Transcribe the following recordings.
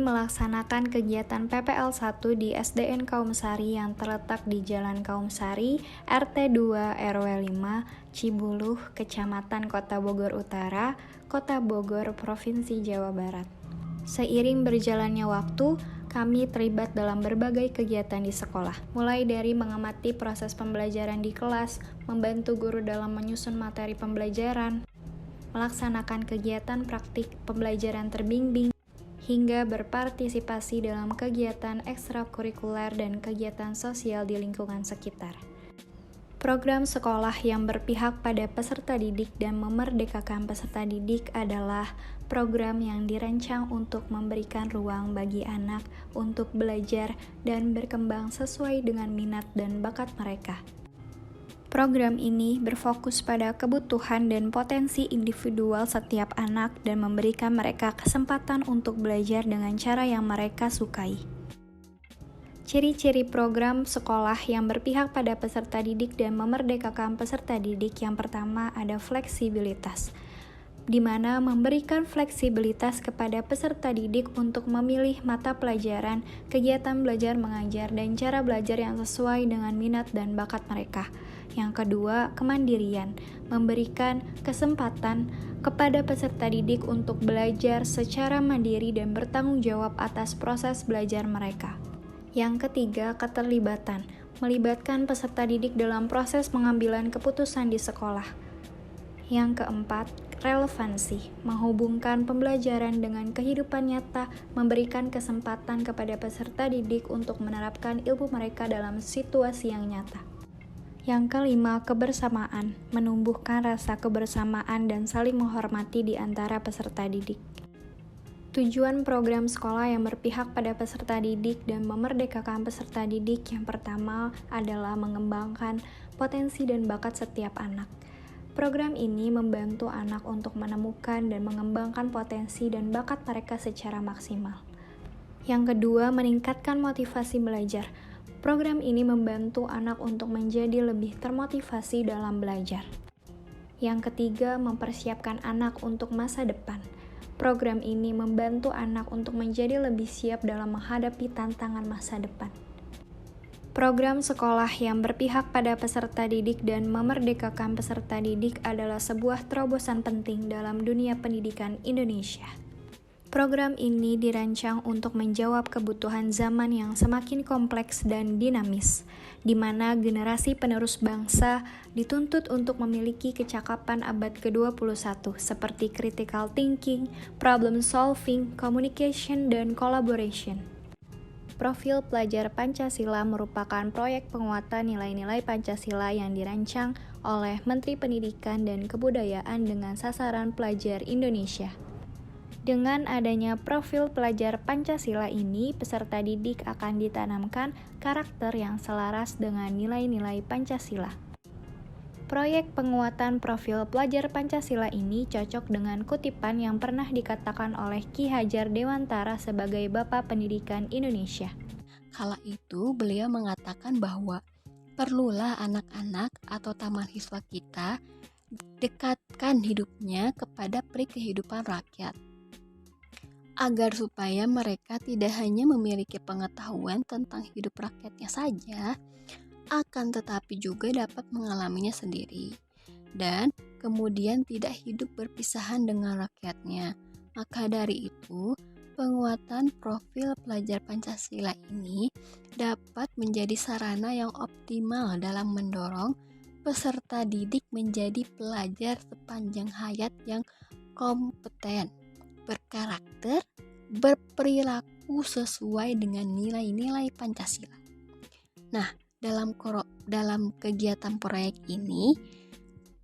melaksanakan kegiatan PPL 1 di SDN Kaum Sari yang terletak di Jalan Kaum Sari, RT 2 RW 5, Cibuluh, Kecamatan Kota Bogor Utara, Kota Bogor, Provinsi Jawa Barat. Seiring berjalannya waktu, kami terlibat dalam berbagai kegiatan di sekolah, mulai dari mengamati proses pembelajaran di kelas, membantu guru dalam menyusun materi pembelajaran, melaksanakan kegiatan praktik pembelajaran terbimbing, hingga berpartisipasi dalam kegiatan ekstrakurikuler dan kegiatan sosial di lingkungan sekitar. Program sekolah yang berpihak pada peserta didik dan memerdekakan peserta didik adalah program yang dirancang untuk memberikan ruang bagi anak untuk belajar dan berkembang sesuai dengan minat dan bakat mereka. Program ini berfokus pada kebutuhan dan potensi individual setiap anak dan memberikan mereka kesempatan untuk belajar dengan cara yang mereka sukai. Ciri-ciri program sekolah yang berpihak pada peserta didik dan memerdekakan peserta didik yang pertama ada fleksibilitas, di mana memberikan fleksibilitas kepada peserta didik untuk memilih mata pelajaran, kegiatan belajar mengajar, dan cara belajar yang sesuai dengan minat dan bakat mereka. Yang kedua, kemandirian, memberikan kesempatan kepada peserta didik untuk belajar secara mandiri dan bertanggung jawab atas proses belajar mereka. Yang ketiga, keterlibatan, melibatkan peserta didik dalam proses pengambilan keputusan di sekolah. Yang keempat, relevansi, menghubungkan pembelajaran dengan kehidupan nyata, memberikan kesempatan kepada peserta didik untuk menerapkan ilmu mereka dalam situasi yang nyata. Yang kelima, kebersamaan, menumbuhkan rasa kebersamaan dan saling menghormati di antara peserta didik. Tujuan program sekolah yang berpihak pada peserta didik dan memerdekakan peserta didik yang pertama adalah mengembangkan potensi dan bakat setiap anak. Program ini membantu anak untuk menemukan dan mengembangkan potensi dan bakat mereka secara maksimal. Yang kedua, meningkatkan motivasi belajar. Program ini membantu anak untuk menjadi lebih termotivasi dalam belajar. Yang ketiga, mempersiapkan anak untuk masa depan. Program ini membantu anak untuk menjadi lebih siap dalam menghadapi tantangan masa depan. Program sekolah yang berpihak pada peserta didik dan memerdekakan peserta didik adalah sebuah terobosan penting dalam dunia pendidikan Indonesia. Program ini dirancang untuk menjawab kebutuhan zaman yang semakin kompleks dan dinamis, di mana generasi penerus bangsa dituntut untuk memiliki kecakapan abad ke-21 seperti critical thinking, problem solving, communication, dan collaboration. Profil Pelajar Pancasila merupakan proyek penguatan nilai-nilai Pancasila yang dirancang oleh Menteri Pendidikan dan Kebudayaan dengan sasaran pelajar Indonesia. Dengan adanya profil pelajar Pancasila ini, peserta didik akan ditanamkan karakter yang selaras dengan nilai-nilai Pancasila. Proyek penguatan profil pelajar Pancasila ini cocok dengan kutipan yang pernah dikatakan oleh Ki Hajar Dewantara sebagai Bapak Pendidikan Indonesia. Kala itu, beliau mengatakan bahwa perlulah anak-anak atau taman siswa kita dekatkan hidupnya kepada peri kehidupan rakyat, agar supaya mereka tidak hanya memiliki pengetahuan tentang hidup rakyatnya saja, akan tetapi juga dapat mengalaminya sendiri, dan kemudian tidak hidup berpisahan dengan rakyatnya. Maka dari itu, penguatan profil pelajar Pancasila ini dapat menjadi sarana yang optimal dalam mendorong peserta didik menjadi pelajar sepanjang hayat yang kompeten, berkarakter, berperilaku sesuai dengan nilai-nilai Pancasila. Nah, dalam kegiatan proyek ini,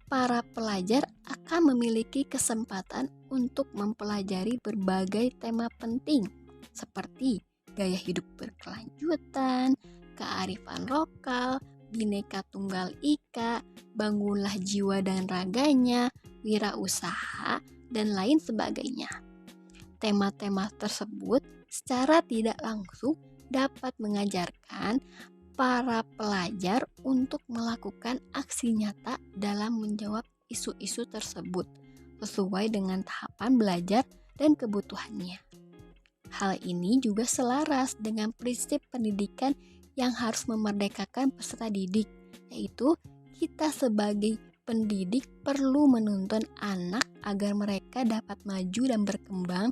para pelajar akan memiliki kesempatan untuk mempelajari berbagai tema penting seperti gaya hidup berkelanjutan, kearifan lokal, Bhinneka Tunggal Ika, bangunlah jiwa dan raganya, wirausaha, dan lain sebagainya. Tema-tema tersebut secara tidak langsung dapat mengajarkan para pelajar untuk melakukan aksi nyata dalam menjawab isu-isu tersebut sesuai dengan tahapan belajar dan kebutuhannya. Hal ini juga selaras dengan prinsip pendidikan yang harus memerdekakan peserta didik, yaitu kita sebagai pendidik perlu menuntun anak agar mereka dapat maju dan berkembang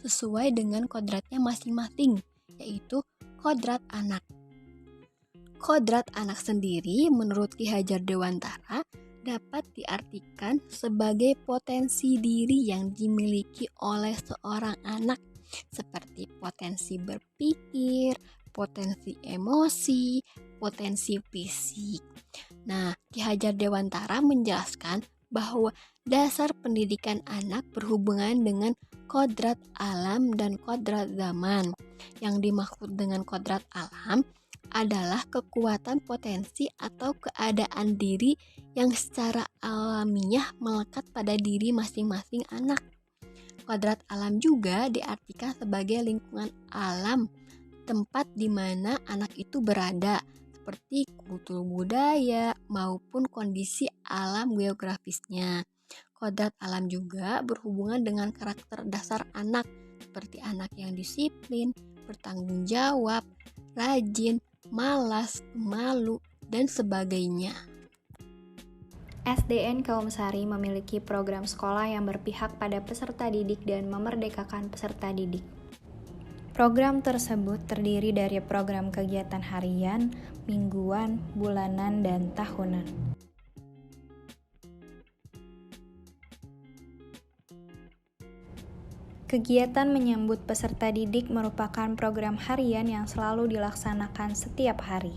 sesuai dengan kodratnya masing-masing, yaitu kodrat anak. Kodrat anak sendiri menurut Ki Hajar Dewantara dapat diartikan sebagai potensi diri yang dimiliki oleh seorang anak seperti potensi berpikir, potensi emosi, potensi fisik. Nah, Ki Hajar Dewantara menjelaskan bahwa dasar pendidikan anak berhubungan dengan kodrat alam dan kodrat zaman. Yang dimaksud dengan kodrat alam adalah kekuatan potensi atau keadaan diri yang secara alamiah melekat pada diri masing-masing anak. Kodrat alam juga diartikan sebagai lingkungan alam, tempat di mana anak itu berada, seperti kultur budaya maupun kondisi alam geografisnya. Kodrat alam juga berhubungan dengan karakter dasar anak, seperti anak yang disiplin, bertanggung jawab, rajin, malas, pemalu, dan sebagainya. SDN Kaum Sari memiliki program sekolah yang berpihak pada peserta didik dan memerdekakan peserta didik. Program tersebut terdiri dari program kegiatan harian, mingguan, bulanan, dan tahunan. Kegiatan menyambut peserta didik merupakan program harian yang selalu dilaksanakan setiap hari.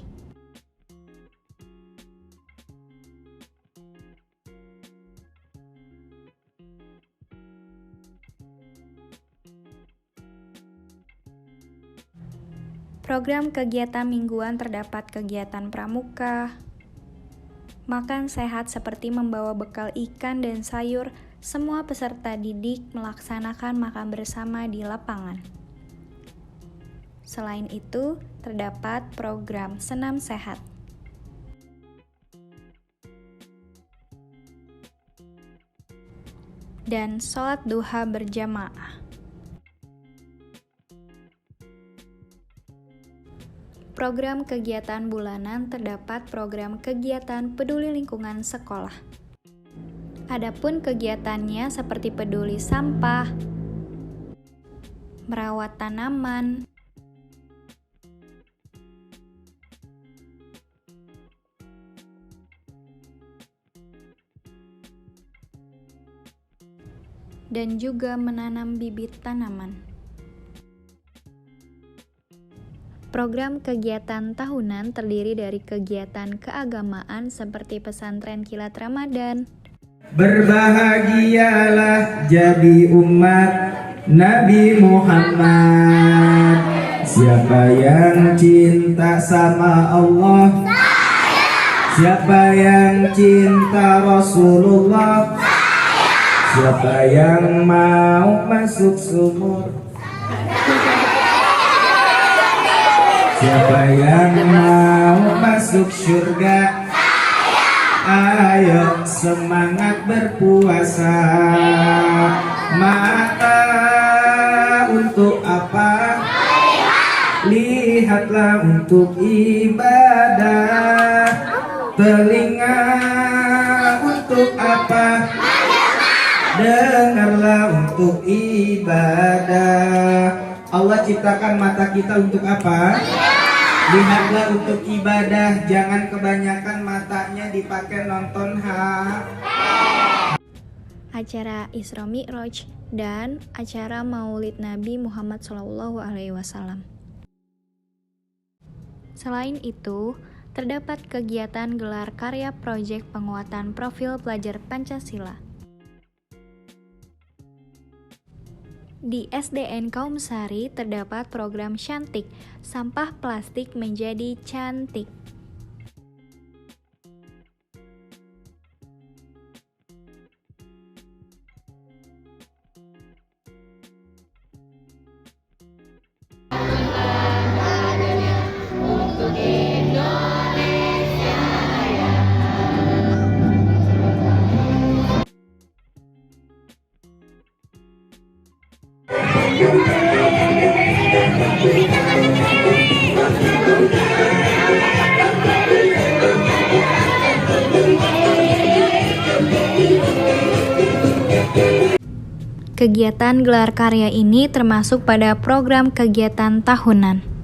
Program kegiatan mingguan terdapat kegiatan pramuka, makan sehat seperti membawa bekal ikan dan sayur. Semua peserta didik melaksanakan makan bersama di lapangan. Selain itu, terdapat program senam sehat. Dan sholat duha berjamaah. Program kegiatan bulanan terdapat program kegiatan peduli lingkungan sekolah. Adapun kegiatannya seperti peduli sampah, merawat tanaman, dan juga menanam bibit tanaman. Program kegiatan tahunan terdiri dari kegiatan keagamaan seperti pesantren kilat Ramadan. Berbahagialah jadi umat Nabi Muhammad. Siapa yang cinta sama Allah, siapa yang cinta Rasulullah, siapa yang mau masuk sumur, siapa yang mau masuk surga, ayo semangat berpuasa. Mata untuk apa? Lihatlah untuk ibadah. Telinga untuk apa? Dengarlah untuk ibadah. Allah ciptakan mata kita untuk apa? Lihatlah untuk ibadah, jangan kebanyakan matanya dipakai nonton Acara Isra Mi'raj dan acara Maulid Nabi Muhammad SAW. Selain itu, terdapat kegiatan gelar karya proyek penguatan profil pelajar Pancasila. Di SDN Kaum Sari terdapat program Cantik, sampah plastik menjadi cantik. Kegiatan gelar karya ini termasuk pada program kegiatan tahunan.